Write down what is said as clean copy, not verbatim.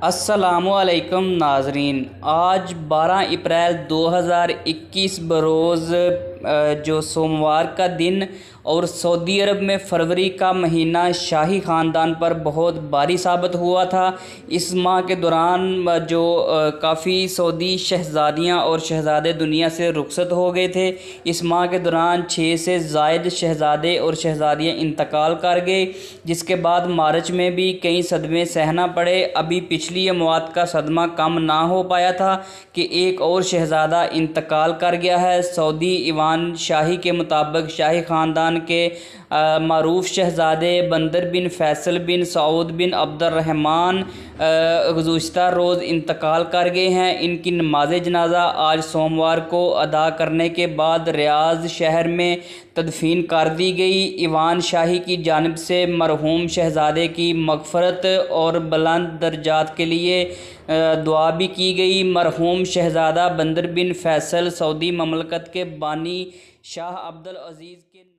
अस्सलामुअलैकुम नाज़रीन। आज 12 अप्रैल 2021 बरोज़ जो सोमवार का दिन और सऊदी अरब में फरवरी का महीना शाही ख़ानदान पर बहुत भारी साबित हुआ था। इस माह के दौरान जो काफ़ी सऊदी शहज़ादियाँ और शहज़ादे दुनिया से रुखसत हो गए थे। इस माह के दौरान 6 से ज़ायद शहज़ादे और शहज़ादियाँ इंतकाल कर गए, जिसके बाद मार्च में भी कई सदमे सहना पड़े। अभी पिछली अमवात का सदमा कम ना हो पाया था कि एक और शहज़ादा इंतकाल कर गया है। सऊदी ईवान शाही के मुताबिक शाही ख़ानदान के मारूफ शहज़ादे बंदर बिन फैसल बिन सऊद बिन अब्दुर्रहमान गुज़श्ता रोज़ इंतकाल कर गए हैं। इनकी नमाज जनाजा आज सोमवार को अदा करने के बाद रियाज शहर में तदफीन कर दी गई। ईवान शाही की जानिब से मरहूम शहज़ादे की मग़फ़रत और बुलंद दर्जात के लिए दुआ भी की गई। मरहूम शहज़ादा बंदर बिन फैसल सऊदी ममलकत के बानी शाह अब्दुल अज़ीज़ के